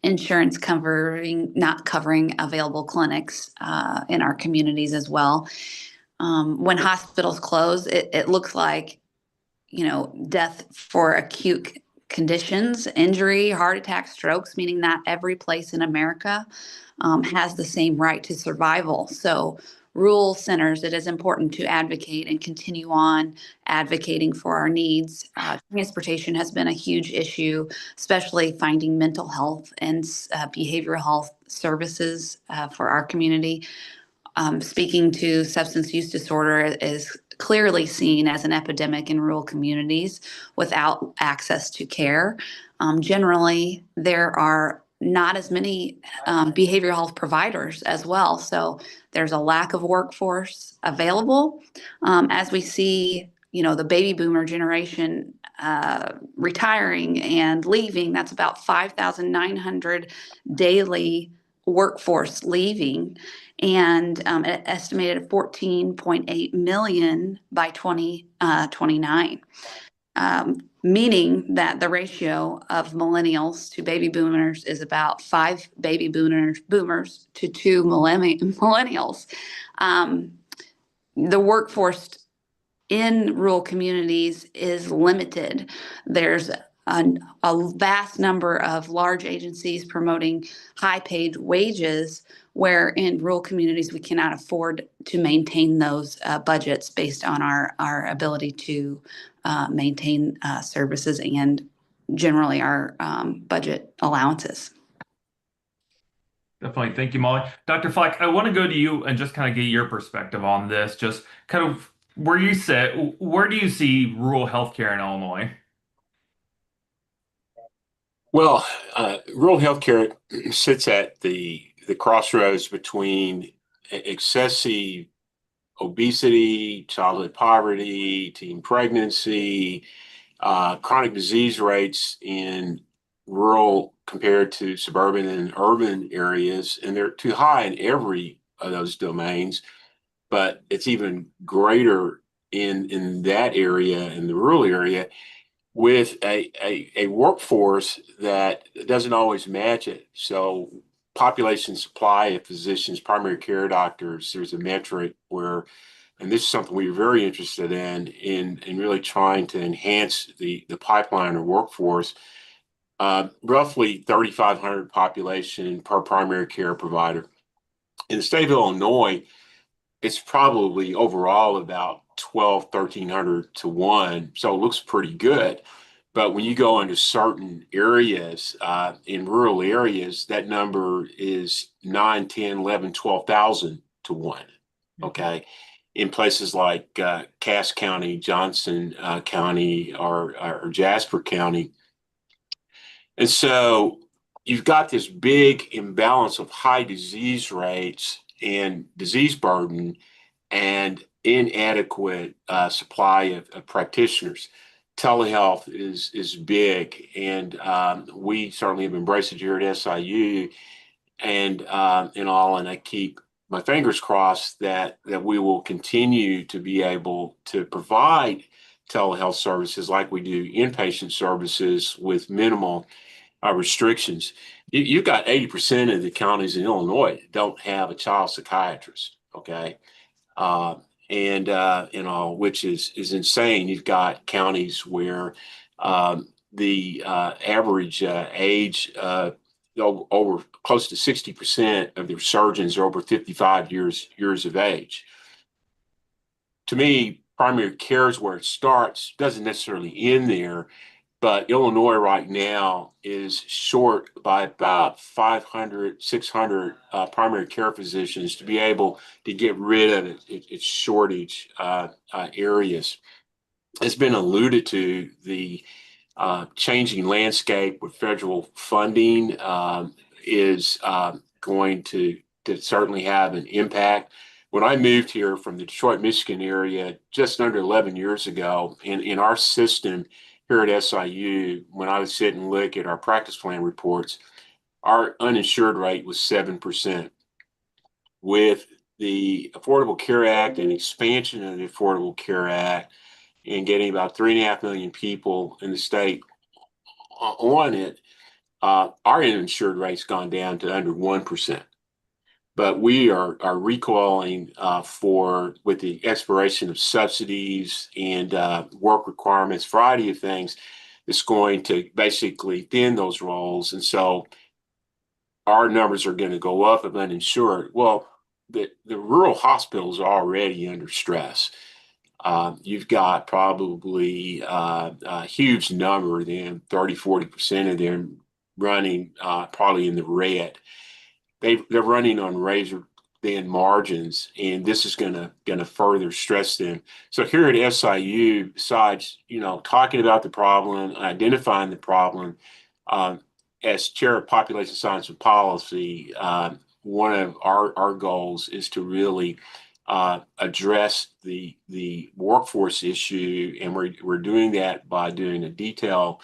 insurance not covering available clinics in our communities as well. When hospitals close, it looks like, death for acute conditions, injury, heart attack, strokes, meaning not every place in America has the same right to survival. So, rural centers, it is important to advocate and continue on advocating for our needs. Transportation has been a huge issue, especially finding mental health and behavioral health services for our community. Speaking to substance use disorder is clearly seen as an epidemic in rural communities without access to care. Generally, there are not as many behavioral health providers as well. So there's a lack of workforce available. As we see, the baby boomer generation retiring and leaving, that's about 5,900 daily workforce leaving, and an estimated 14.8 million by 2029, meaning that the ratio of millennials to baby boomers is about 5 baby boomers to 2 millennials. The workforce in rural communities is limited. There's a vast number of large agencies promoting high paid wages, where in rural communities we cannot afford to maintain those budgets based on our ability to maintain services and generally our budget allowances. Definitely. Thank you, Molly. Dr. Fleck, I want to go to you and just kind of get your perspective on this. Just kind of where you sit, where do you see rural healthcare in Illinois? Well, rural healthcare sits at the crossroads between excessive obesity, childhood poverty, teen pregnancy, chronic disease rates in rural compared to suburban and urban areas, and they're too high in every of those domains. But it's even greater in that area, in the rural area, with a workforce that doesn't always match it. So population supply of physicians, primary care doctors, there's a metric where, and this is something we're very interested in really trying to enhance the pipeline or workforce, roughly 3,500 population per primary care provider. In the state of Illinois, it's probably overall about 12, 1,300 to 1. So it looks pretty good. But when you go into certain areas, in rural areas, that number is 9, 10, 11, 12,000 to 1. Okay. In places like Cass County, Johnson County, or Jasper County. And so you've got this big imbalance of high disease rates and disease burden and inadequate supply of practitioners. Telehealth is big, and we certainly have embraced it here at SIU, and and I keep my fingers crossed that we will continue to be able to provide telehealth services like we do inpatient services with minimal restrictions. You've got 80% of the counties in Illinois that don't have a child psychiatrist, okay? Which is insane. You've got counties where the average age over close to 60% of their surgeons are over 55 years of age. To me, primary care is where it starts, doesn't necessarily end there. But Illinois right now is short by about 500, 600 primary care physicians to be able to get rid of its shortage areas. It's been alluded to, the changing landscape with federal funding is going to certainly have an impact. When I moved here from the Detroit, Michigan area just under 11 years ago, in our system, here at SIU, when I would sit and look at our practice plan reports, our uninsured rate was 7%. With the Affordable Care Act and expansion of the Affordable Care Act and getting about 3.5 million people in the state on it, our uninsured rate's gone down to under 1%. But we are recoiling with the expiration of subsidies and work requirements, variety of things that's going to basically thin those rolls. And so our numbers are going to go up of uninsured. Well, the rural hospitals are already under stress. You've got probably a huge number of them, 30–40% of them running probably in the red. They're running on razor thin margins, and this is gonna further stress them. So here at SIU, besides talking about the problem, identifying the problem, as chair of population science and policy, one of our goals is to really address the workforce issue, and we're doing that by doing a detailed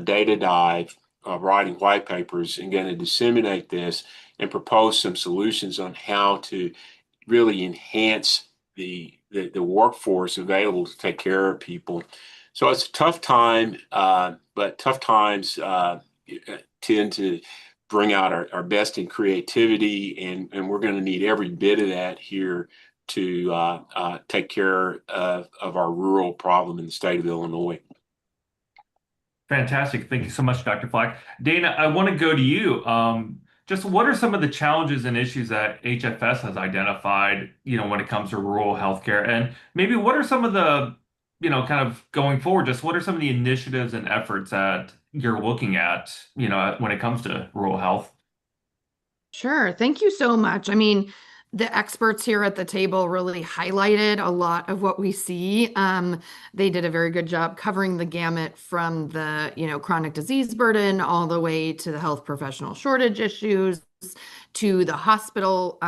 data dive, writing white papers, and going to disseminate this and propose some solutions on how to really enhance the workforce available to take care of people. So it's a tough time, but tough times tend to bring out our best in creativity, and we're going to need every bit of that here to take care of our rural problem in the state of Illinois. Fantastic. Thank you so much, Dr. Flack. Dana, I want to go to you. Just what are some of the challenges and issues that HFS has identified, when it comes to rural healthcare? And maybe what are some of the, kind of going forward, just what are some of the initiatives and efforts that you're looking at, when it comes to rural health? Sure. Thank you so much. I mean, the experts here at the table really highlighted a lot of what we see. They did a very good job covering the gamut from the, chronic disease burden all the way to the health professional shortage issues to the hospital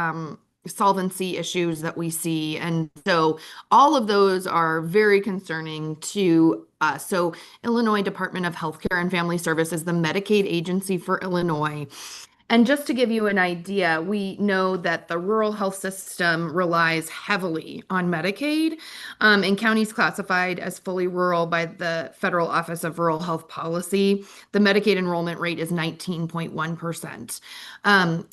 solvency issues that we see. And so all of those are very concerning to us. So Illinois Department of Healthcare and Family Services, the Medicaid agency for Illinois. And just to give you an idea, we know that the rural health system relies heavily on Medicaid. In counties classified as fully rural by the Federal Office of Rural Health Policy, the Medicaid enrollment rate is 19.1%.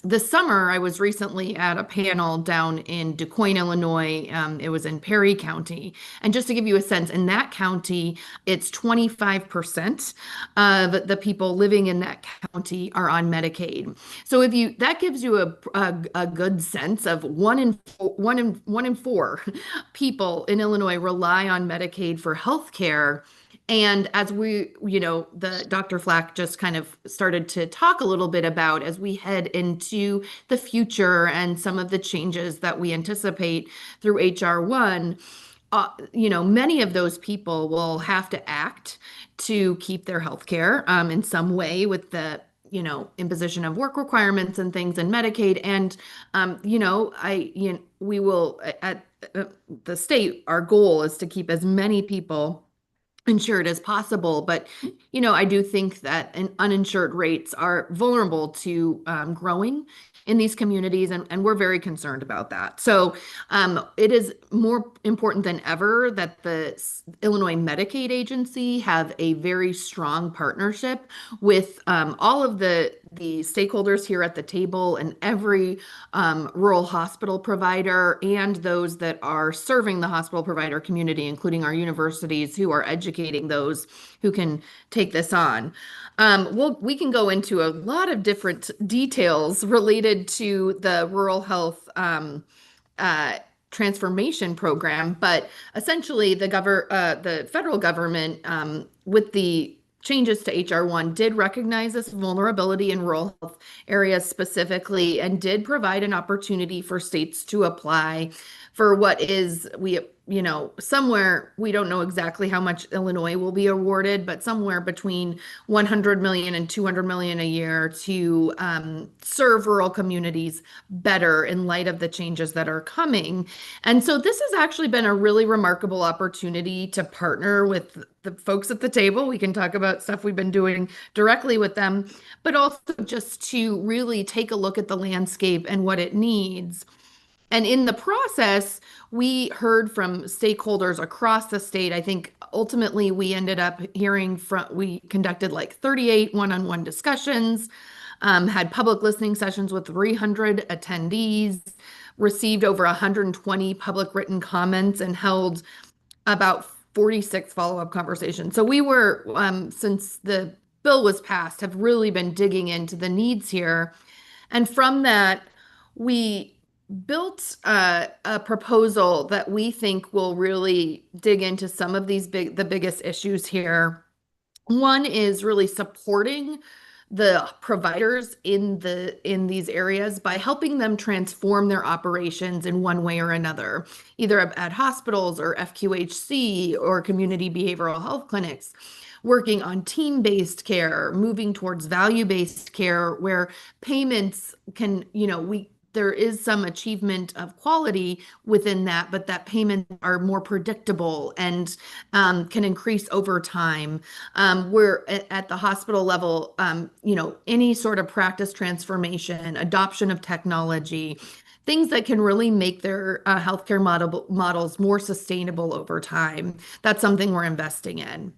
This summer, I was recently at a panel down in Du Quoin, Illinois. It was in Perry County. And just to give you a sense, in that county, it's 25% of the people living in that county are on Medicaid. So that gives you a good sense of one in four people in Illinois rely on Medicaid for health care. And as the Dr. Flack just kind of started to talk a little bit about as we head into the future and some of the changes that we anticipate through HR 1, many of those people will have to act to keep their health care in some way with the imposition of work requirements and things in Medicaid. And, we will at the state, our goal is to keep as many people insured as possible. But, I do think that uninsured rates are vulnerable to growing in these communities, and we're very concerned about that. So it is more important than ever that the Illinois Medicaid agency have a very strong partnership with all of the stakeholders here at the table and every rural hospital provider and those that are serving the hospital provider community, including our universities who are educating those who can take this on. We can go into a lot of different details related to the rural health transformation program, but essentially the federal government, with the changes to HR 1, did recognize this vulnerability in rural health areas specifically and did provide an opportunity for states to apply for what is, somewhere, we don't know exactly how much Illinois will be awarded, but somewhere between 100 million and 200 million a year to serve rural communities better in light of the changes that are coming. And so this has actually been a really remarkable opportunity to partner with the folks at the table. We can talk about stuff we've been doing directly with them, but also just to really take a look at the landscape and what it needs. And in the process, we heard from stakeholders across the state. I think ultimately we ended up we conducted like 38 one-on-one discussions, had public listening sessions with 300 attendees, received over 120 public written comments, and held about 46 follow-up conversations. So we were, since the bill was passed, have really been digging into the needs here. And from that, we built a proposal that we think will really dig into some of the biggest issues here. One is really supporting the providers in these areas by helping them transform their operations in one way or another, either at hospitals or FQHC or community behavioral health clinics, working on team-based care, moving towards value-based care where payments can, there is some achievement of quality within that, but that payments are more predictable and can increase over time. We're at the hospital level, any sort of practice transformation, adoption of technology, things that can really make their healthcare models more sustainable over time. That's something we're investing in.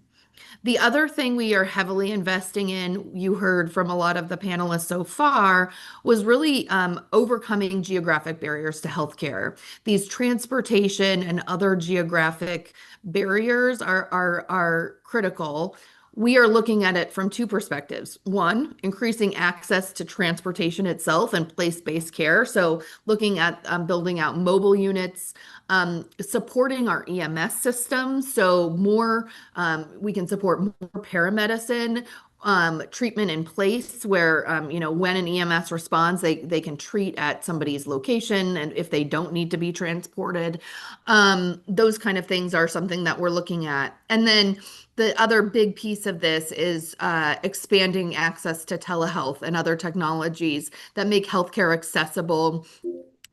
The other thing we are heavily investing in, you heard from a lot of the panelists so far, was really overcoming geographic barriers to healthcare. These transportation and other geographic barriers are critical. We are looking at it from two perspectives. One, increasing access to transportation itself and place-based care. So looking at building out mobile units, supporting our EMS system. So we can support more paramedicine, treatment in place where, when an EMS responds, they can treat at somebody's location, and if they don't need to be transported, those kind of things are something that we're looking at. And then the other big piece of this is expanding access to telehealth and other technologies that make healthcare accessible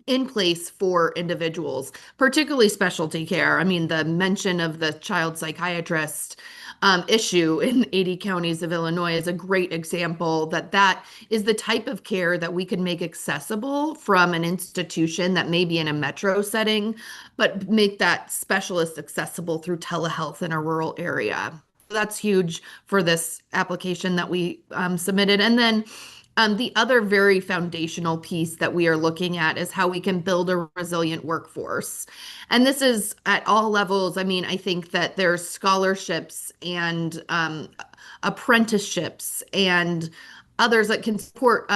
in place for individuals, particularly specialty care. I mean, the mention of the child psychiatrist issue in 80 counties of Illinois is a great example that is the type of care that we can make accessible from an institution that may be in a metro setting, but make that specialist accessible through telehealth in a rural area. That's huge for this application that we submitted. And then the other very foundational piece that we are looking at is how we can build a resilient workforce. And this is at all levels. I mean, I think that there's scholarships and apprenticeships and others that can support,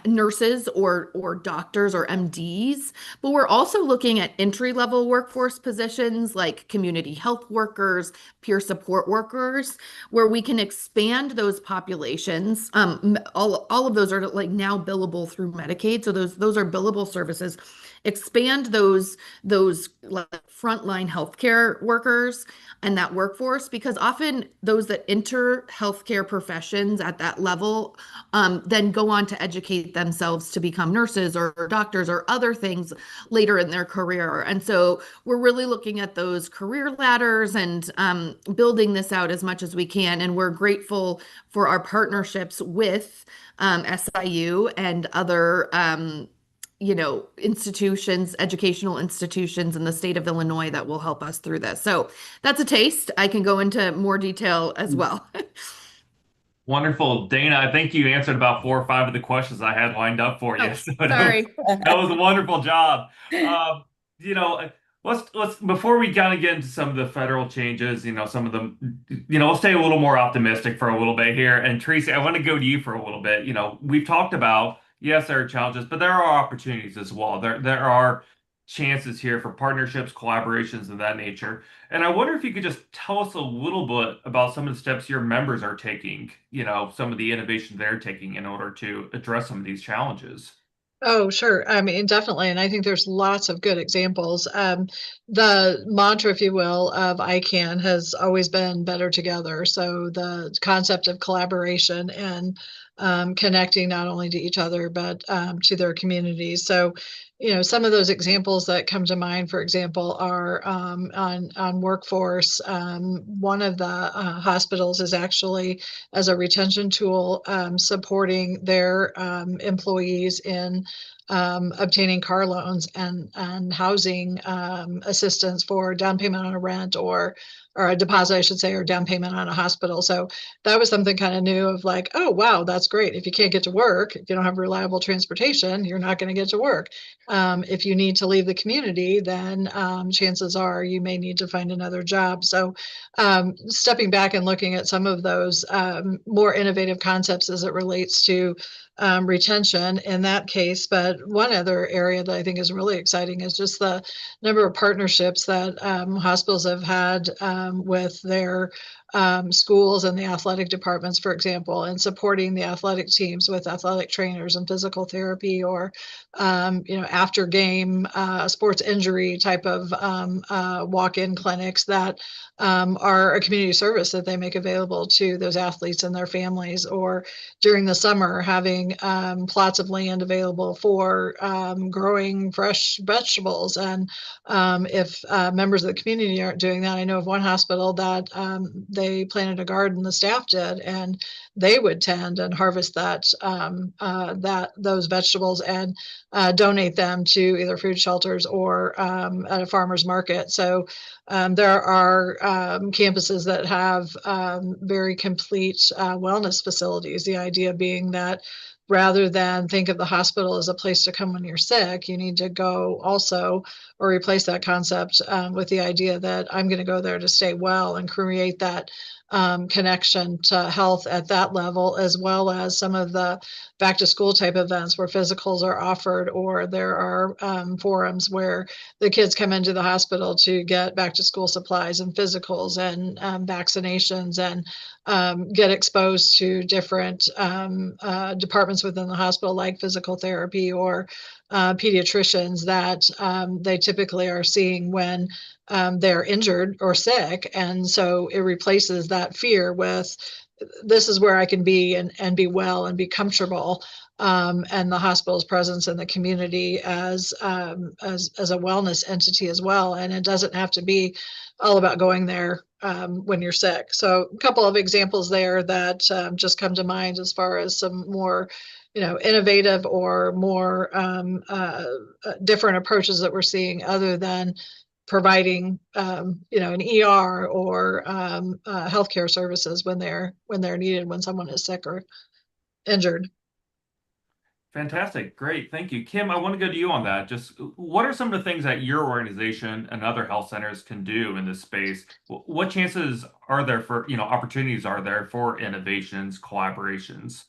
nurses or doctors or MDs, but we're also looking at entry-level workforce positions like community health workers, peer support workers, where we can expand those populations. All of those are like now billable through Medicaid, so those are billable services. Expand those like frontline healthcare workers and that workforce, because often those that enter healthcare professions at that level then go on to educate themselves to become nurses or doctors or other things later in their career. And so we're really looking at those career ladders and building this out as much as we can. And we're grateful for our partnerships with SIU and other educational institutions in the state of Illinois that will help us through this. So that's a taste. I can go into more detail as well. Wonderful. Dana, I think you answered about 4 or 5 of the questions I had lined up for you. Oh, So sorry. that was a wonderful job. Let's before we kind of get into some of the federal changes, some of them, let's stay a little more optimistic for a little bit here. And Tracy, I want to go to you for a little bit. We've talked about, yes, there are challenges, but there are opportunities as well. There are chances here for partnerships, collaborations of that nature. And I wonder if you could just tell us a little bit about some of the steps your members are taking, some of the innovations they're taking in order to address some of these challenges. Oh, sure. I mean, definitely. And I think there's lots of good examples. The mantra, if you will, of ICANN has always been better together. So the concept of collaboration and connecting not only to each other, but to their communities. So some of those examples that come to mind, for example, are on workforce. One of the hospitals is actually, as a retention tool, supporting their employees in obtaining car loans and housing assistance for down payment on a rent or a deposit, I should say, or down payment on a hospital. So that was something kind of new of like, oh, wow, that's great. If you can't get to work, if you don't have reliable transportation, you're not going to get to work. If you need to leave the community, then chances are you may need to find another job. So stepping back and looking at some of those more innovative concepts as it relates to retention in that case. But one other area that I think is really exciting is just the number of partnerships that hospitals have had with their schools and the athletic departments, for example, and supporting the athletic teams with athletic trainers and physical therapy, or after game sports injury type of walk-in clinics that are a community service that they make available to those athletes and their families, or during the summer having plots of land available for growing fresh vegetables. And if members of the community aren't doing that, I know of one hospital that they planted a garden, the staff did, and they would tend and harvest those vegetables and donate them to either food shelters or at a farmer's market. So there are campuses that have very complete wellness facilities. The idea being that rather than think of the hospital as a place to come when you're sick, you need to go also, or replace that concept with the idea that I'm going to go there to stay well, and create that connection to health at that level, as well as some of the back to school type events where physicals are offered, or there are forums where the kids come into the hospital to get back to school supplies and physicals and vaccinations, and get exposed to different departments within the hospital, like physical therapy or pediatricians that they typically are seeing when they're injured or sick. And so it replaces that fear with, this is where I can be and be well and be comfortable. And the hospital's presence in the community as a wellness entity as well. And it doesn't have to be all about going there when you're sick. So a couple of examples there that just come to mind as far as some more innovative or more different approaches that we're seeing, other than providing an ER or healthcare services when they're needed, when someone is sick or injured. Fantastic. Great. Thank you. Kim, I want to go to you on that. Just what are some of the things that your organization and other health centers can do in this space? What chances are there for, opportunities are there for innovations, collaborations?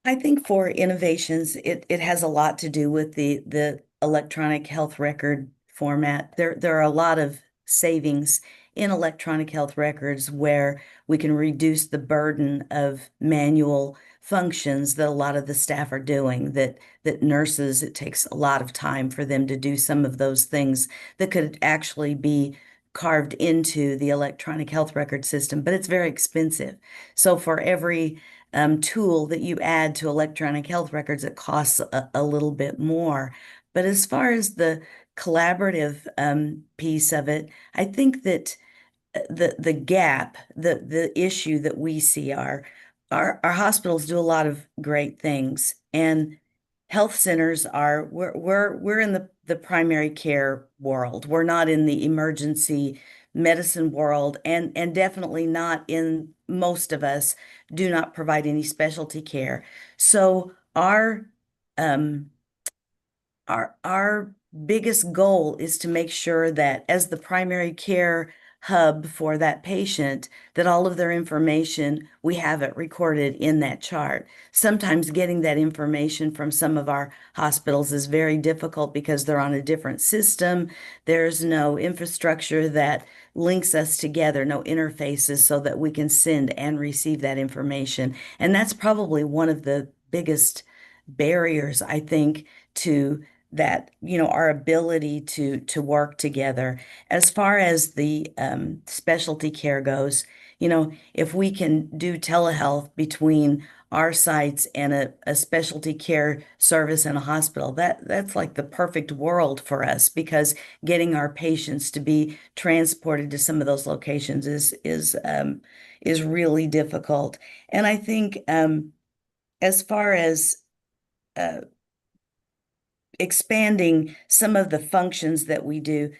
I think for innovations, it has a lot to do with the electronic health record format. There are a lot of savings in electronic health records where we can reduce the burden of manual functions that a lot of the staff are doing, that nurses, it takes a lot of time for them to do some of those things that could actually be carved into the electronic health record system, but it's very expensive. So for every tool that you add to electronic health records, it costs a little bit more. But as far as the collaborative piece of it, I think that the gap, the issue that we see are our hospitals do a lot of great things, and health centers are we're in the primary care world. We're not in the emergency medicine world, and definitely not, in most of us do not provide any specialty care. So um our biggest goal is to make sure that as the primary care hub for that patient, that all of their information, we have it recorded in that chart. Sometimes getting that information from some of our hospitals is very difficult because they're on a different system. There's no infrastructure that links us together, no interfaces so that we can send and receive that information. And that's probably one of the biggest barriers, I think, to that, our ability to work together. As far as the specialty care goes, if we can do telehealth between our sites and a specialty care service in a hospital, that's like the perfect world for us, because getting our patients to be transported to some of those locations is really difficult. And I think as far as uh, expanding some of the functions that we do,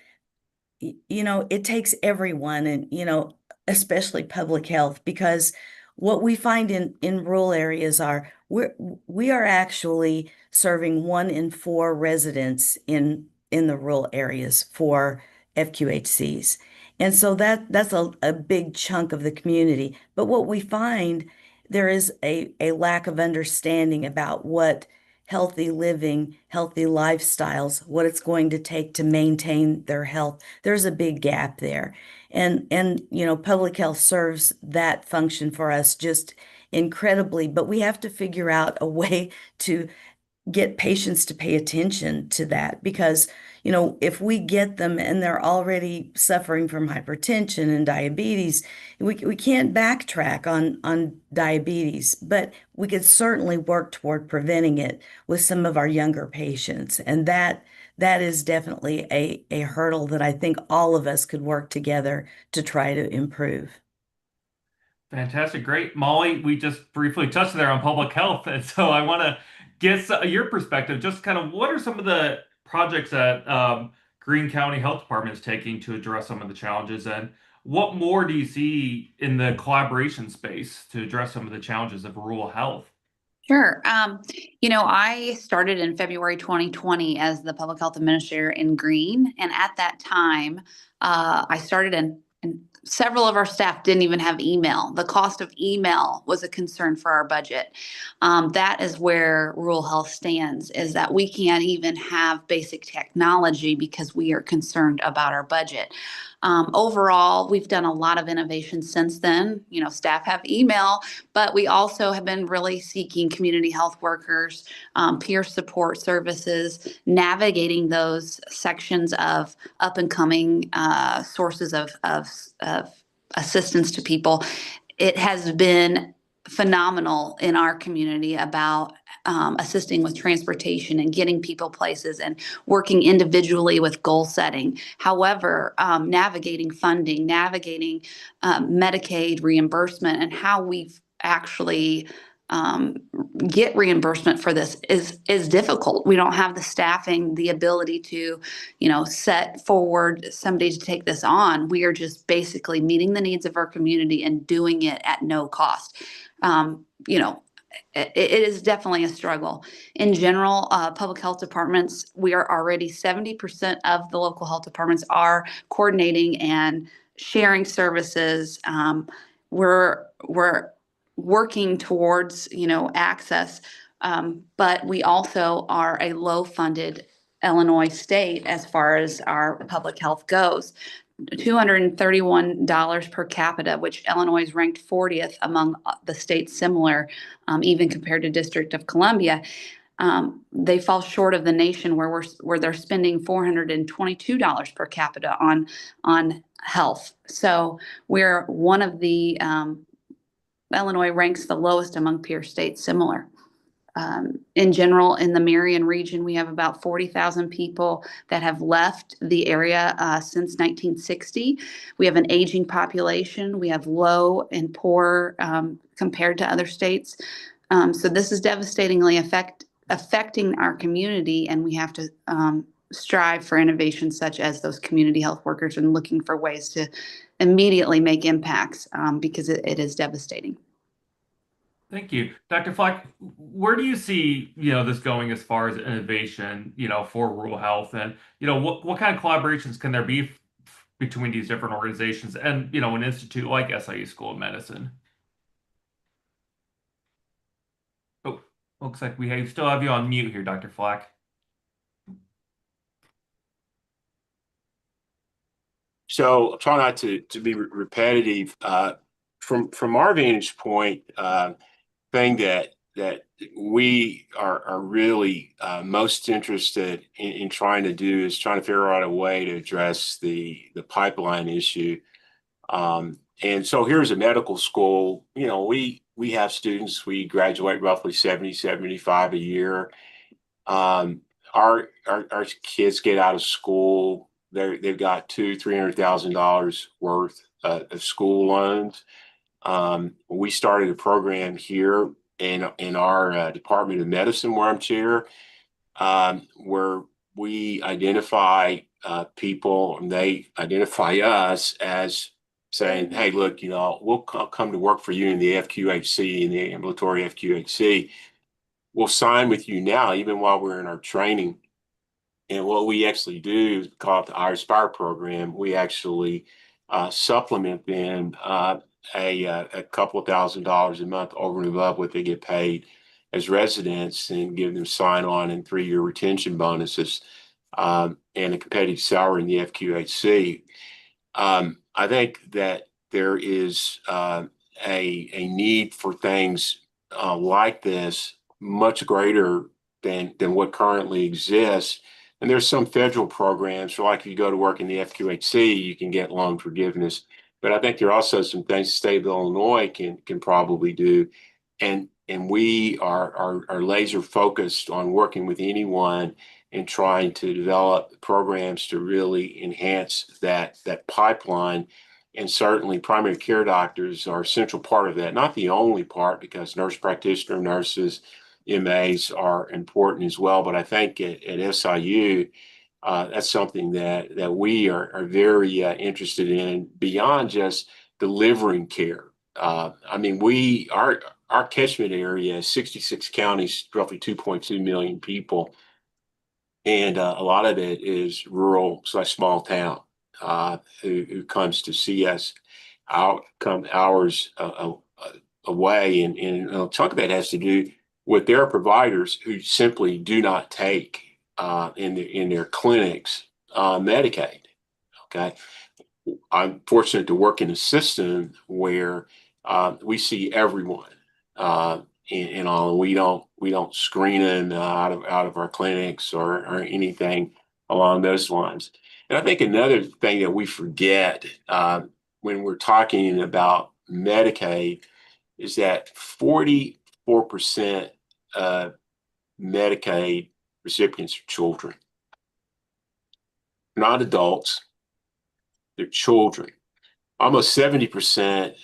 it takes everyone, and, especially public health, because what we find in rural areas are we are actually serving 1 in 4 residents in the rural areas for FQHCs. And so that's a big chunk of the community. But what we find, there is a lack of understanding about what healthy living, healthy lifestyles, what it's going to take to maintain their health. There's a big gap there. And public health serves that function for us just incredibly, but we have to figure out a way to get patients to pay attention to that, because if we get them and they're already suffering from hypertension and diabetes, we can't backtrack on diabetes, but we could certainly work toward preventing it with some of our younger patients. And that is definitely a hurdle that I think all of us could work together to try to improve. Fantastic. Great. Molly, we just briefly touched there on public health. And so I want to get your perspective. Just kind of what are some of the projects that Greene County Health Department is taking to address some of the challenges? And what more do you see in the collaboration space to address some of the challenges of rural health? Sure. I started in February 2020 as the public health administrator in Greene. And at that time, I started and several of our staff didn't even have email. The cost of email was a concern for our budget. That is where rural health stands, is that we can't even have basic technology because we are concerned about our budget. Overall, we've done a lot of innovation since then. Staff have email, but we also have been really seeking community health workers, peer support services, navigating those sections of up and coming sources of assistance to people. It has been phenomenal in our community about assisting with transportation and getting people places and working individually with goal setting. However, navigating funding, navigating Medicaid reimbursement, and how we've actually get reimbursement for this is difficult. We don't have the staffing, the ability to, set forward somebody to take this on. We are just basically meeting the needs of our community and doing it at no cost. It is definitely a struggle. In general, public health departments, we are already 70% of the local health departments are coordinating and sharing services. We're working towards, access, but we also are a low-funded Illinois state as far as our public health goes. $231 per capita, which Illinois is ranked 40th among the states similar, even compared to District of Columbia. They fall short of the nation where they're spending $422 per capita on health. So we're one of the Illinois ranks the lowest among peer states similar. In general, in the Marion region, we have about 40,000 people that have left the area since 1960. We have an aging population. We have low and poor compared to other states. So this is devastatingly affecting our community, and we have to strive for innovations such as those community health workers and looking for ways to immediately make impacts because it is devastating. Thank you. Dr. Flack, where do you see, this going as far as innovation, for rural health? And, what kind of collaborations can there be between these different organizations and, an institute like SIU School of Medicine? Oh, looks like we still have you on mute here, Dr. Flack. So I'll try not to be repetitive. From our vantage point, thing that we are really most interested in trying to do is trying to figure out a way to address the pipeline issue. And so here's a medical school. We we have students, we graduate roughly 70, 75 a year. Our kids get out of school, they've got $300,000 worth of school loans. We started a program here in our Department of Medicine, where I'm chair, where we identify people, and they identify us as saying, "Hey, look, we'll come to work for you in the FQHC, in the ambulatory FQHC. We'll sign with you now, even while we're in our training." And what we actually do is call it the Our Aspire program. We actually supplement them a couple of $1,000s a month over and above what they get paid as residents, and give them sign-on and 3-year retention bonuses, and a competitive salary in the FQHC. I think that there is a need for things like this much greater than what currently exists. And there's some federal programs, so like if you go to work in the FQHC, you can get loan forgiveness. But I think there are also some things the state of Illinois can probably do. And we are laser focused on working with anyone and trying to develop programs to really enhance that pipeline. And certainly primary care doctors are a central part of that. Not the only part, because nurse practitioner, nurses, MAs are important as well. But I think at SIU, that's something that we are very interested in, beyond just delivering care. I mean, our catchment area is 66 counties, roughly 2.2 million people. And a lot of it is rural / small town, who comes to see us come hours away. And a chunk of that has to do with their providers who simply do not take in their clinics Medicaid. Okay. I'm fortunate to work in a system where we see everyone, and all. We don't screen them out of our clinics or anything along those lines. And I think another thing that we forget when we're talking about Medicaid is that 44% of Medicaid recipients are children, not adults. They're children. Almost 70%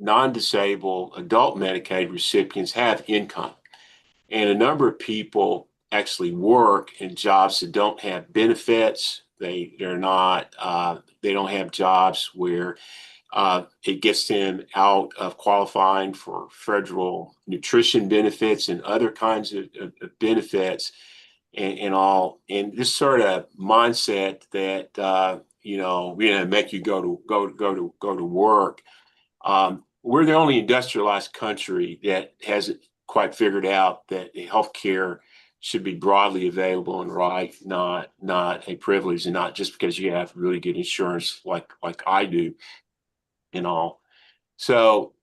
non-disabled adult Medicaid recipients have income. And a number of people actually work in jobs that don't have benefits. They don't have jobs where it gets them out of qualifying for federal nutrition benefits and other kinds of benefits, and all. And this sort of mindset that we're gonna make you go to work. We're the only industrialized country that hasn't quite figured out that healthcare should be broadly available and right, not a privilege, and not just because you have really good insurance like I do and all. So,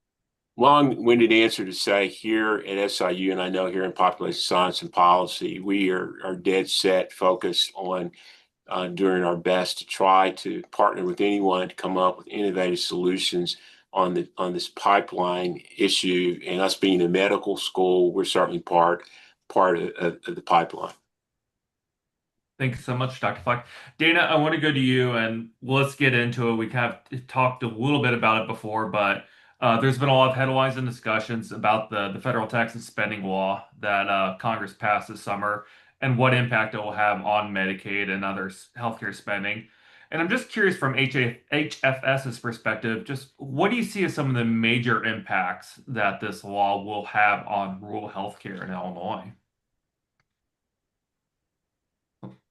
long-winded answer to say, here at SIU, and I know here in population science and policy, we are dead set focused on doing our best to try to partner with anyone to come up with innovative solutions on this pipeline issue. And us being a medical school, we're certainly part of the pipeline. Thank you so much, Dr. Fleck. Dana, I want to go to you, and let's get into it. We kind of talked a little bit about it before, but there's been a lot of headlines and discussions about the federal tax and spending law that Congress passed this summer, and what impact it will have on Medicaid and other healthcare spending. And I'm just curious, from HFS's perspective, just what do you see as some of the major impacts that this law will have on rural healthcare in Illinois?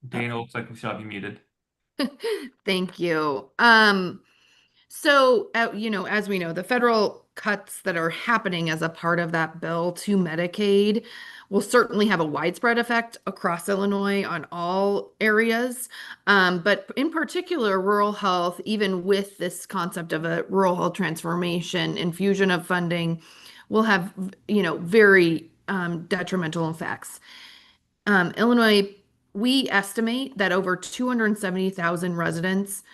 Dana, looks like we still have you muted. Thank you. As we know, the federal cuts that are happening as a part of that bill to Medicaid will certainly have a widespread effect across Illinois on all areas. But in particular, rural health, even with this concept of a rural health transformation, infusion of funding, will have, very detrimental effects. Illinois, we estimate that over 270,000 residents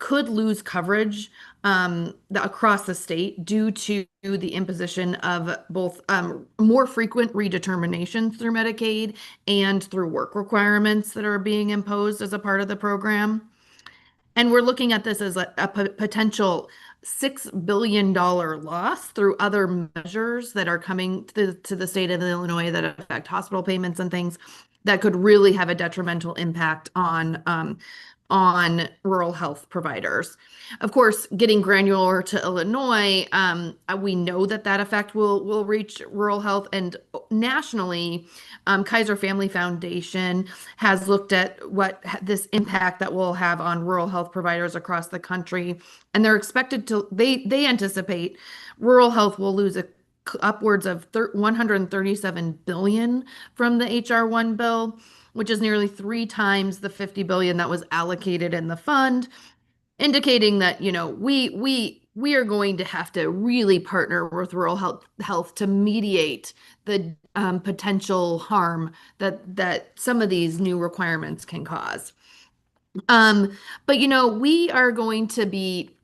could lose coverage across the state due to the imposition of both more frequent redeterminations through Medicaid and through work requirements that are being imposed as a part of the program. And we're looking at this as a potential $6 billion loss through other measures that are coming to the state of Illinois that affect hospital payments and things that could really have a detrimental impact on rural health providers. Of course, getting granular to Illinois, we know that that effect will reach rural health, and nationally, Kaiser Family Foundation has looked at what this impact that will have on rural health providers across the country, and they're expected to. They anticipate rural health will lose upwards of 137 billion from the HR1 bill, which is nearly 3 times the 50 billion that was allocated in the fund, indicating that, we are going to have to really partner with rural health to mediate the potential harm that some of these new requirements can cause. But we are going to be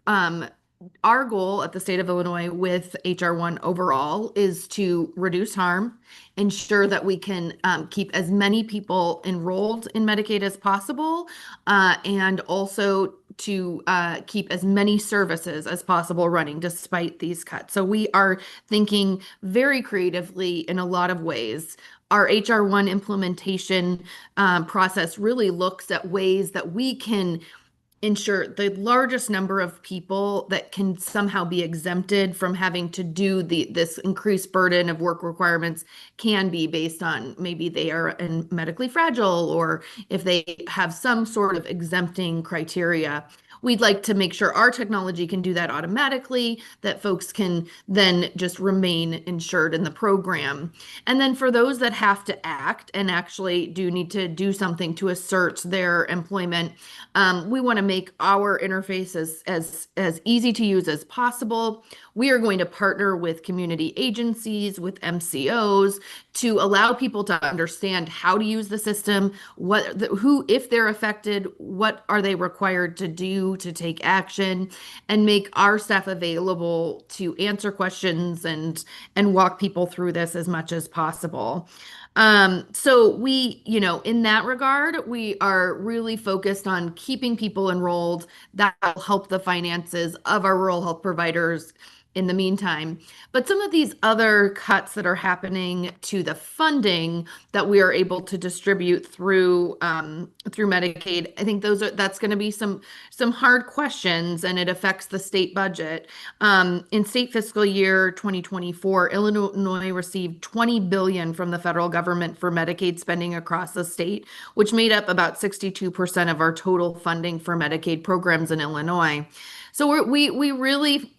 our goal at the state of Illinois with HR1 overall is to reduce harm, ensure that we can keep as many people enrolled in Medicaid as possible, and also to keep as many services as possible running despite these cuts. So we are thinking very creatively in a lot of ways. Our HR1 implementation process really looks at ways that we can ensure the largest number of people that can somehow be exempted from having to do this increased burden of work requirements can be based on maybe they are medically fragile, or if they have some sort of exempting criteria. We'd like to make sure our technology can do that automatically, that folks can then just remain insured in the program. And then for those that have to act and actually do need to do something to assert their employment, we want to make our interface as easy to use as possible. We are going to partner with community agencies, with MCOs, to allow people to understand how to use the system, if they're affected, what are they required to do to take action, and make our staff available to answer questions and walk people through this as much as possible. So we, in that regard, we are really focused on keeping people enrolled. That will help the finances of our rural health providers in the meantime. But some of these other cuts that are happening to the funding that we are able to distribute through Medicaid, I think that's going to be some hard questions, and it affects the state budget. In state fiscal year 2024, Illinois received $20 billion from the federal government for Medicaid spending across the state, which made up about 62% of our total funding for Medicaid programs in Illinois. So we really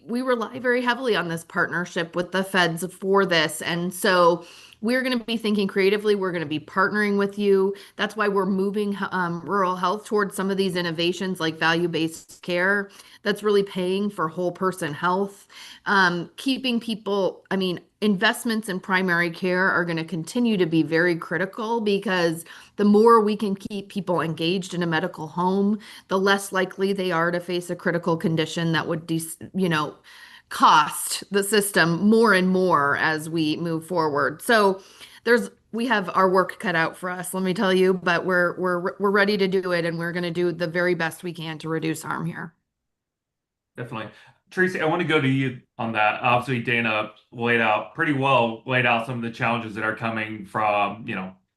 rely very heavily on this partnership with the feds for this. And so we're going to be thinking creatively. We're going to be partnering with you. That's why we're moving rural health towards some of these innovations like value-based care that's really paying for whole person health. Keeping people, investments in primary care are going to continue to be very critical, because the more we can keep people engaged in a medical home, the less likely they are to face a critical condition that would, cost the system more and more as we move forward. So we have our work cut out for us, let me tell you, but we're ready to do it, and we're going to do the very best we can to reduce harm here. Definitely. Tracy, I want to go to you on that. Obviously, Dana laid out some of the challenges that are coming from,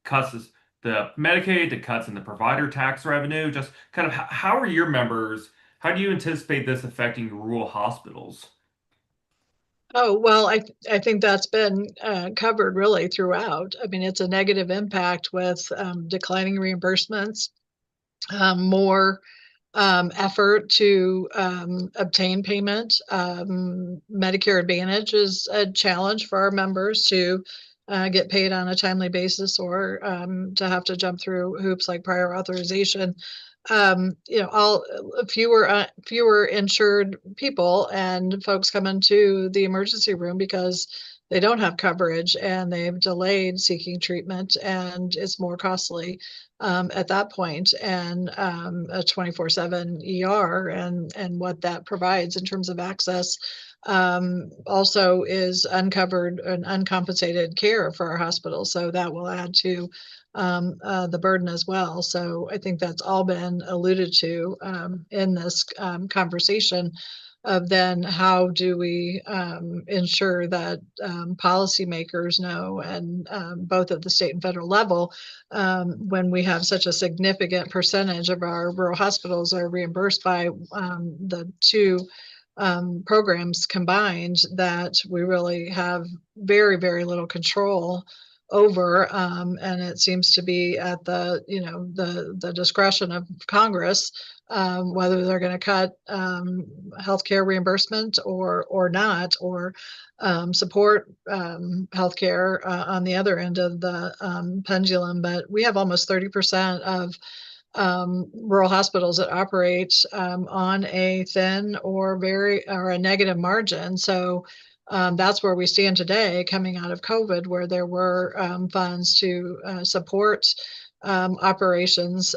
cuts the Medicaid, to cuts in the provider tax revenue. Just kind of how do you anticipate this affecting rural hospitals? Oh, well, I think that's been covered really throughout. It's a negative impact with declining reimbursements, more effort to obtain payment. Medicare Advantage is a challenge for our members to get paid on a timely basis, or to have to jump through hoops like prior authorization. Fewer insured people, and folks come into the emergency room because they don't have coverage and they've delayed seeking treatment, and it's more costly at that point, and a 24/7 ER and what that provides in terms of access also is uncovered and uncompensated care for our hospitals. So that will add to the burden as well. So I think that's all been alluded to in this conversation of then how do we ensure that policymakers know, and both at the state and federal level, when we have such a significant percentage of our rural hospitals are reimbursed by the two programs combined, that we really have very, very little control over, and it seems to be at the the discretion of Congress whether they're going to cut healthcare reimbursement or not, or support healthcare on the other end of the pendulum. But we have almost 30% of rural hospitals that operate on a thin or a negative margin. So that's where we stand today, coming out of COVID, where there were funds to support operations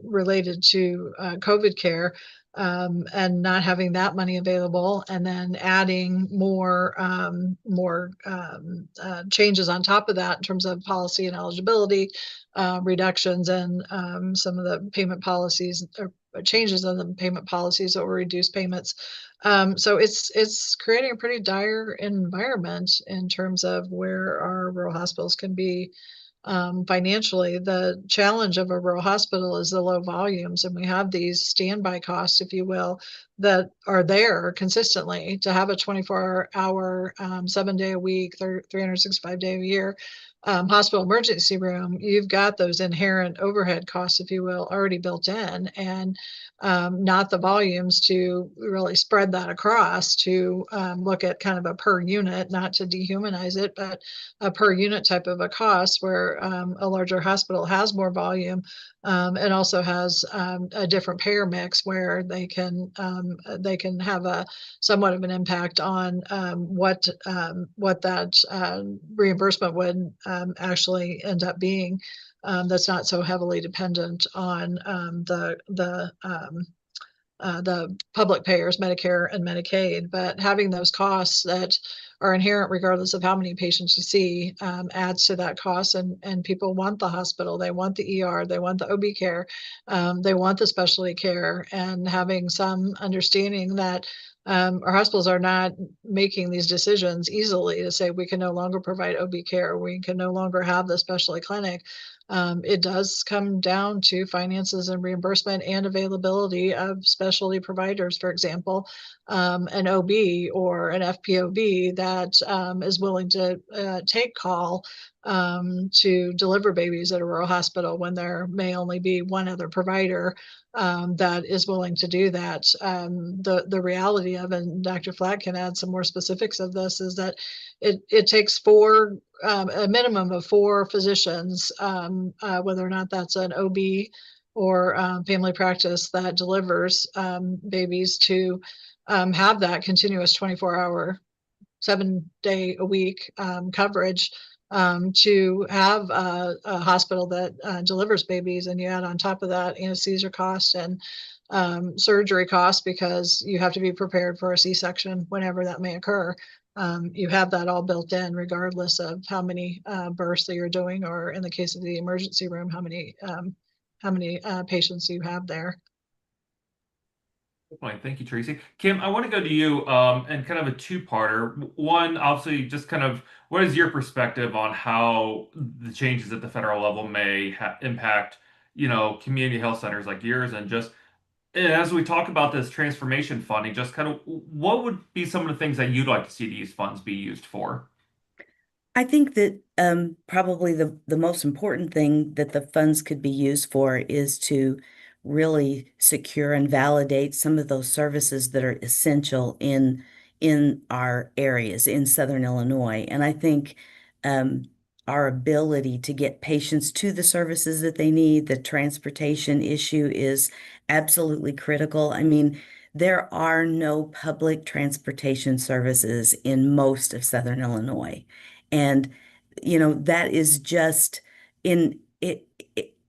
related to COVID care, and not having that money available, and then adding more changes on top of that in terms of policy and eligibility reductions, and some of the payment policies or changes in the payment policies that will reduce payments. So it's creating a pretty dire environment in terms of where our rural hospitals can be financially. The challenge of a rural hospital is the low volumes, and we have these standby costs, if you will, that are there consistently to have a 24-hour, 7-day a week, 365-day a year hospital emergency room. You've got those inherent overhead costs, if you will, already built in, and not the volumes to really spread that across to look at kind of a per unit, not to dehumanize it, but a per unit type of a cost, where a larger hospital has more volume and also has a different payer mix, where they can have a somewhat of an impact on what that reimbursement would actually end up being. That's not so heavily dependent on the public payers, Medicare and Medicaid. But having those costs that are inherent regardless of how many patients you see adds to that cost, and people want the hospital, they want the ER, they want the OB care, they want the specialty care, and having some understanding that our hospitals are not making these decisions easily to say we can no longer provide OB care, we can no longer have the specialty clinic. It does come down to finances and reimbursement and availability of specialty providers. For example, an OB or an FPOB that is willing to take call to deliver babies at a rural hospital when there may only be one other provider that is willing to do that. The reality of, and Dr. Flack can add some more specifics of this, is that it takes a minimum of 4 physicians, whether or not that's an OB or family practice that delivers babies, to have that continuous 24-hour, 7-day a week coverage, to have a hospital that delivers babies. And you add on top of that anesthesia costs and surgery costs, because you have to be prepared for a C-section whenever that may occur. You have that all built in, regardless of how many births that you're doing, or in the case of the emergency room, how many patients you have there. Good point. Thank you, Tracy. Kim, I want to go to you and kind of a two-parter. One, obviously, just kind of what is your perspective on how the changes at the federal level may impact, community health centers like yours, and just as we talk about this transformation funding, just kind of what would be some of the things that you'd like to see these funds be used for? I think that probably the most important thing that the funds could be used for is to really secure and validate some of those services that are essential in our areas in Southern Illinois. And I think our ability to get patients to the services that they need, the transportation issue is absolutely critical. I mean, there are no public transportation services in most of Southern Illinois. And, that is just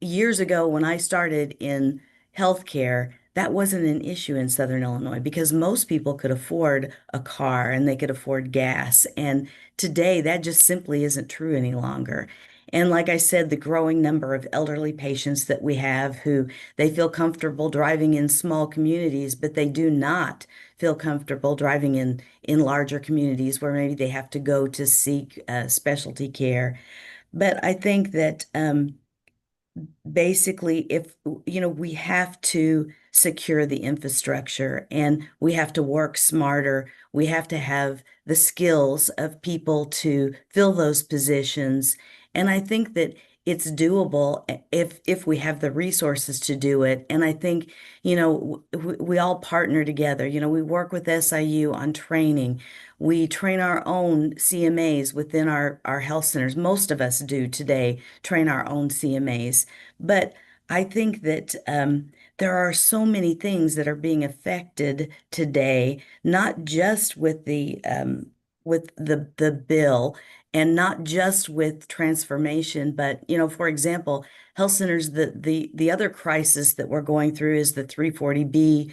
years ago when I started in healthcare, that wasn't an issue in Southern Illinois because most people could afford a car and they could afford gas. And today, that just simply isn't true any longer. And like I said, the growing number of elderly patients that we have who they feel comfortable driving in small communities, but they do not feel comfortable driving in larger communities where maybe they have to go to seek specialty care. But I think that basically, if we have to secure the infrastructure and we have to work smarter, we have to have the skills of people to fill those positions. And I think that it's doable if we have the resources to do it. And I think, we all partner together. We work with SIU on training. We train our own CMAs within our health centers. Most of us do today train our own CMAs. But I think that there are so many things that are being affected today, not just with the bill and not just with transformation, but for example, health centers, the other crisis that we're going through is the 340B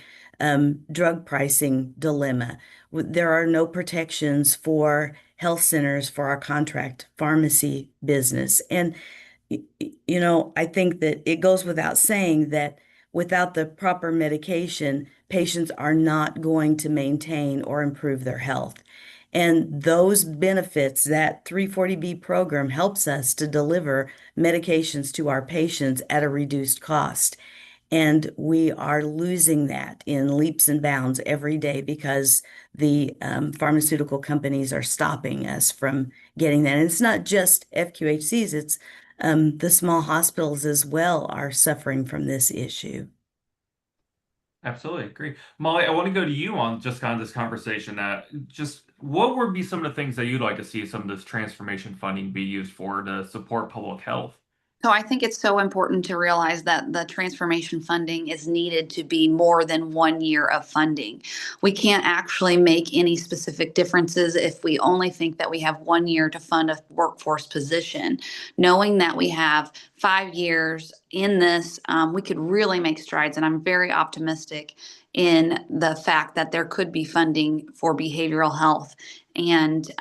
drug pricing dilemma. There are no protections for health centers for our contract pharmacy business. And I think that it goes without saying that without the proper medication, patients are not going to maintain or improve their health. And those benefits, that 340B program helps us to deliver medications to our patients at a reduced cost. And we are losing that in leaps and bounds every day because the pharmaceutical companies are stopping us from getting that. And it's not just FQHCs, it's the small hospitals as well are suffering from this issue. Absolutely agree. Molly, I want to go to you on just kind of this conversation that just what would be some of the things that you'd like to see some of this transformation funding be used for to support public health? So I think it's so important to realize that the transformation funding is needed to be more than 1 year of funding. We can't actually make any specific differences if we only think that we have 1 year to fund a workforce position. Knowing that we have 5 years in this, we could really make strides. And I'm very optimistic in the fact that there could be funding for behavioral health and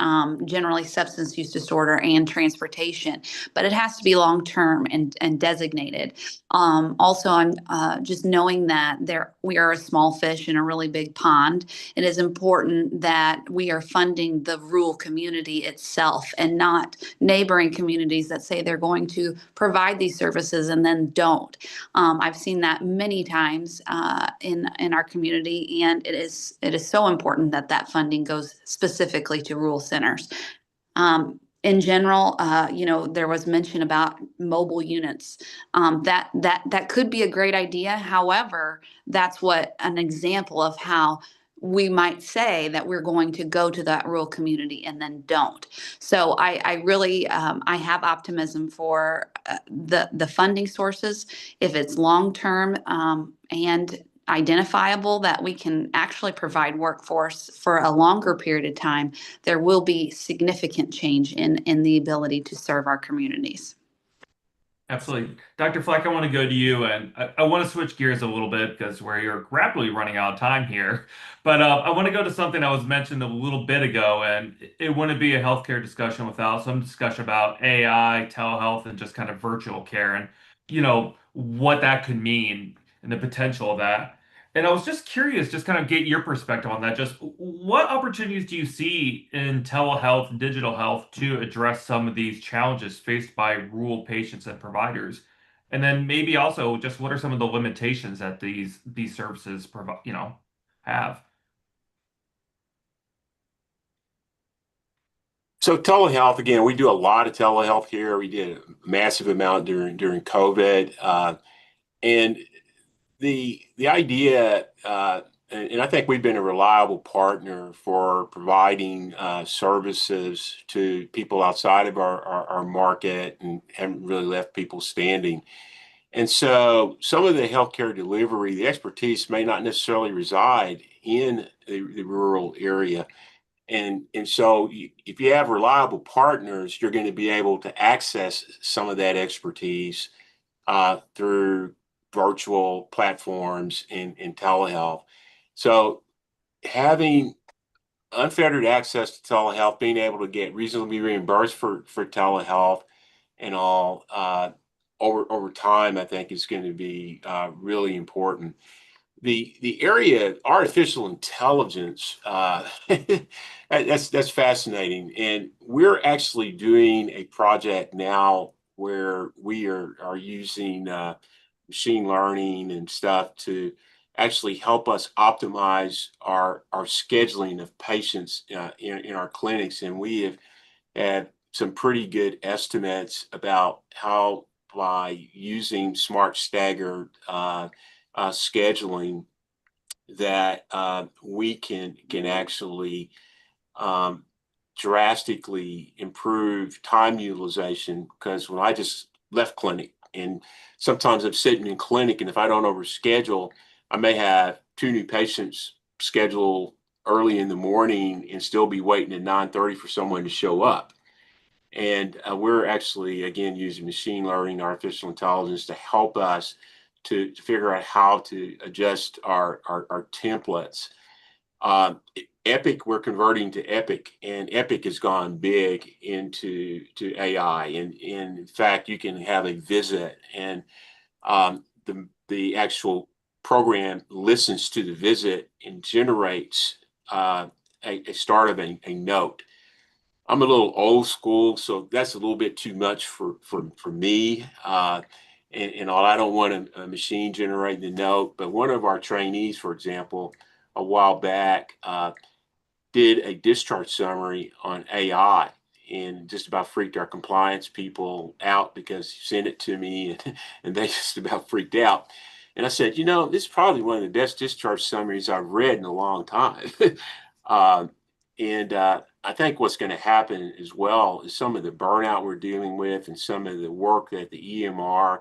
generally substance use disorder and transportation, but it has to be long term and designated. Also, I'm just knowing that we are a small fish in a really big pond. It is important that we are funding the rural community itself and not neighboring communities that say they're going to provide these services and then don't. I've seen that many times in our community, and it is so important that that funding goes specifically to rural centers. In general, there was mention about mobile units. That could be a great idea. However, that's what an example of how we might say that we're going to go to that rural community and then don't. So I really I have optimism for the funding sources. If it's long term and identifiable that we can actually provide workforce for a longer period of time, there will be significant change in the ability to serve our communities. Absolutely. Dr. Fleck, I want to go to you, and I want to switch gears a little bit because you're rapidly running out of time here. But I want to go to something that was mentioned a little bit ago, and it wouldn't be a healthcare discussion without some discussion about AI, telehealth, and just kind of virtual care and, what that could mean and the potential of that. And I was just curious, just kind of get your perspective on that. Just what opportunities do you see in telehealth, digital health to address some of these challenges faced by rural patients and providers? And then maybe also just what are some of the limitations that these services provide, have? So telehealth, again, we do a lot of telehealth here. We did a massive amount during COVID. And the idea, and I think we've been a reliable partner for providing services to people outside of our market and haven't really left people standing. And so some of the healthcare delivery, the expertise may not necessarily reside in the rural area. And so if you have reliable partners, you're going to be able to access some of that expertise through virtual platforms and telehealth. So having unfettered access to telehealth, being able to get reasonably reimbursed for telehealth and all over time, I think is going to be really important. The area of artificial intelligence, that's fascinating, and we're actually doing a project now where we are using machine learning and stuff to actually help us optimize our scheduling of patients in our clinics. And we have had some pretty good estimates about how by using smart staggered scheduling that we can actually um, drastically improve time utilization. Because when I just left clinic, and sometimes I'm sitting in clinic, and if I don't overschedule, I may have 2 new patients scheduled early in the morning and still be waiting at 9:30 for someone to show up. And we're actually, again, using machine learning, artificial intelligence to help us to figure out how to adjust our templates. Epic, we're converting to Epic, and Epic has gone big into AI. And in fact, you can have a visit, and the actual program listens to the visit and generates a start of a note. I'm a little old school, so that's a little bit too much for me. And all, I don't want a machine generating the note. But one of our trainees, for example, a while back, did a discharge summary on AI and just about freaked our compliance people out because he sent it to me and they just about freaked out. And I said, this is probably one of the best discharge summaries I've read in a long time. um, and I think what's going to happen as well is some of the burnout we're dealing with and some of the work that the EMR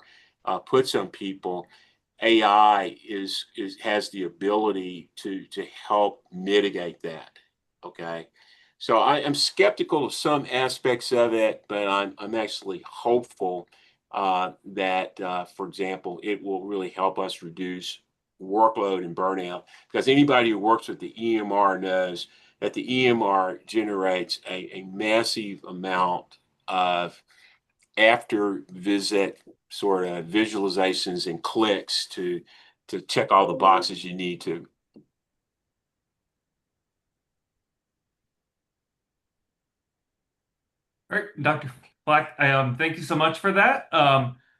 puts on people. AI has the ability to help mitigate that. Okay. So I am skeptical of some aspects of it, but I'm actually hopeful that, for example, it will really help us reduce workload and burnout, because anybody who works with the EMR knows that the EMR generates a massive amount of after visit sort of visualizations and clicks to check all the boxes you need to. All right, Dr. Black, thank you so much for that.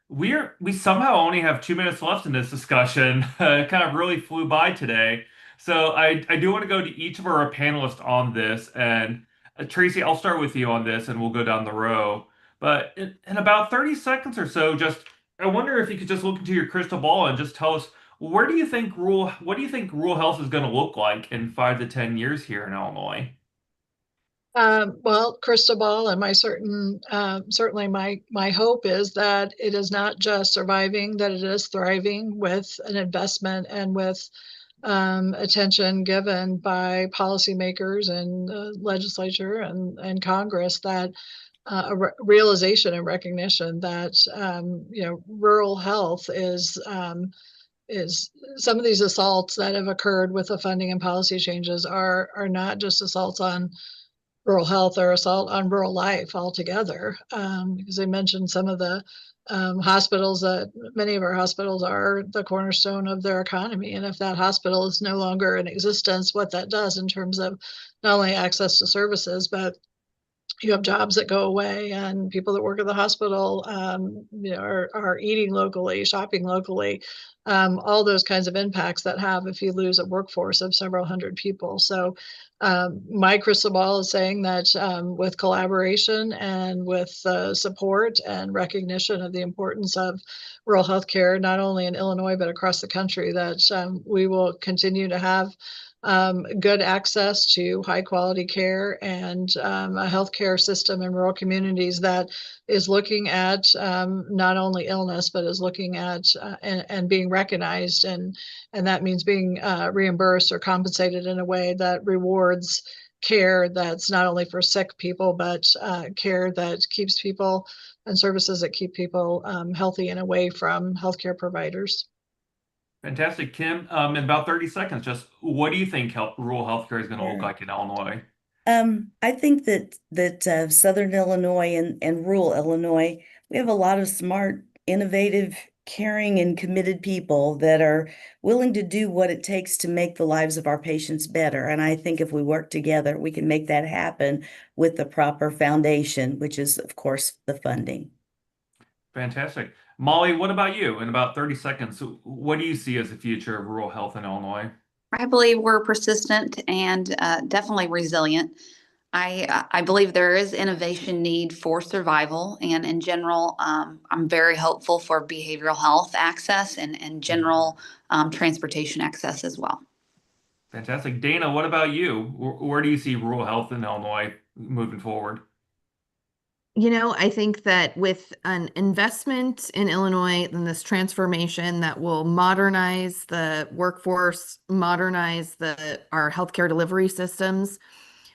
We somehow only have 2 minutes left in this discussion. It kind of really flew by today. So I do want to go to each of our panelists on this. And Tracy, I'll start with you on this and we'll go down the row. But in about 30 seconds or so, just I wonder if you could just look into your crystal ball and just tell us what do you think rural health is going to look like in 5 to 10 years here in Illinois? Well, crystal ball, and certainly my hope is that it is not just surviving, that it is thriving with an investment and with attention given by policymakers and legislature and Congress, that realization and recognition that rural health is some of these assaults that have occurred with the funding and policy changes are not just assaults on rural health or assault on rural life altogether. Because I mentioned some of the hospitals, that many of our hospitals are the cornerstone of their economy. And if that hospital is no longer in existence, what that does in terms of not only access to services, but you have jobs that go away, and people that work at the hospital are eating locally, shopping locally, all those kinds of impacts that have if you lose a workforce of several hundred people. So my crystal ball is saying that with collaboration and with support and recognition of the importance of rural healthcare, not only in Illinois, but across the country, that we will continue to have good access to high quality care and a healthcare system in rural communities that is looking at not only illness, but is looking at and being recognized. And that means being reimbursed or compensated in a way that rewards care that's not only for sick people, but care that keeps people and services that keep people healthy and away from healthcare providers. Fantastic. Kim, in about 30 seconds, just what do you think rural healthcare is going to look Sure. like in Illinois? I think that Southern Illinois and rural Illinois, we have a lot of smart, innovative, caring, and committed people that are willing to do what it takes to make the lives of our patients better. And I think if we work together, we can make that happen with the proper foundation, which is, of course, the funding. Fantastic. Molly, what about you? In about 30 seconds, what do you see as the future of rural health in Illinois? I believe we're persistent and definitely resilient. I believe there is innovation need for survival, and in general, I'm very hopeful for behavioral health access and general transportation access as well. Fantastic. Dana, what about you? Where do you see rural health in Illinois moving forward? I think that with an investment in Illinois and this transformation that will modernize the workforce, modernize our healthcare delivery systems,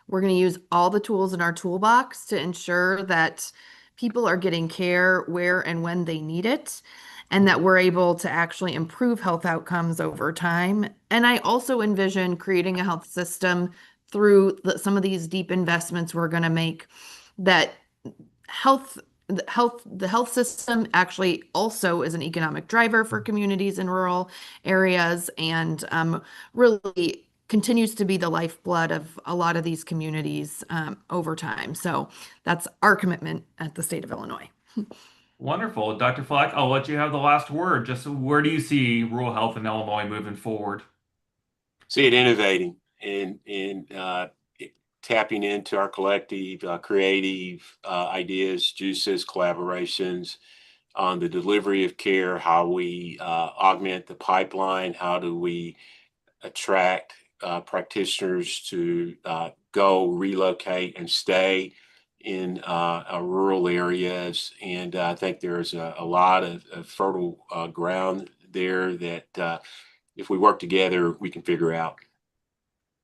we're going to use all the tools in our toolbox to ensure that people are getting care where and when they need it, and that we're able to actually improve health outcomes over time. And I also envision creating a health system through some of these deep investments we're going to make that health the health system actually also is an economic driver for communities in rural areas and really continues to be the lifeblood of a lot of these communities over time. So that's our commitment at the state of Illinois. Wonderful. Dr. Flack, I'll let you have the last word. Just where do you see rural health in Illinois moving forward? See it innovating and tapping into our collective creative ideas, juices, collaborations on the delivery of care, how we augment the pipeline, how do we attract practitioners to go, relocate, and stay in rural areas. And I think there's a lot of fertile ground there that if we work together, we can figure out.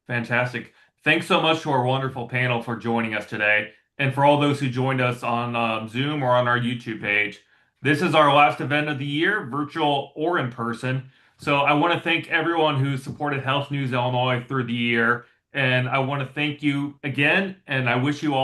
Fantastic. Thanks so much to our wonderful panel for joining us today, and for all those who joined us on Zoom or on our YouTube page. This is our last event of the year, virtual or in person. So I want to thank everyone who supported Health News Illinois through the year, and I want to thank you again, and I wish you all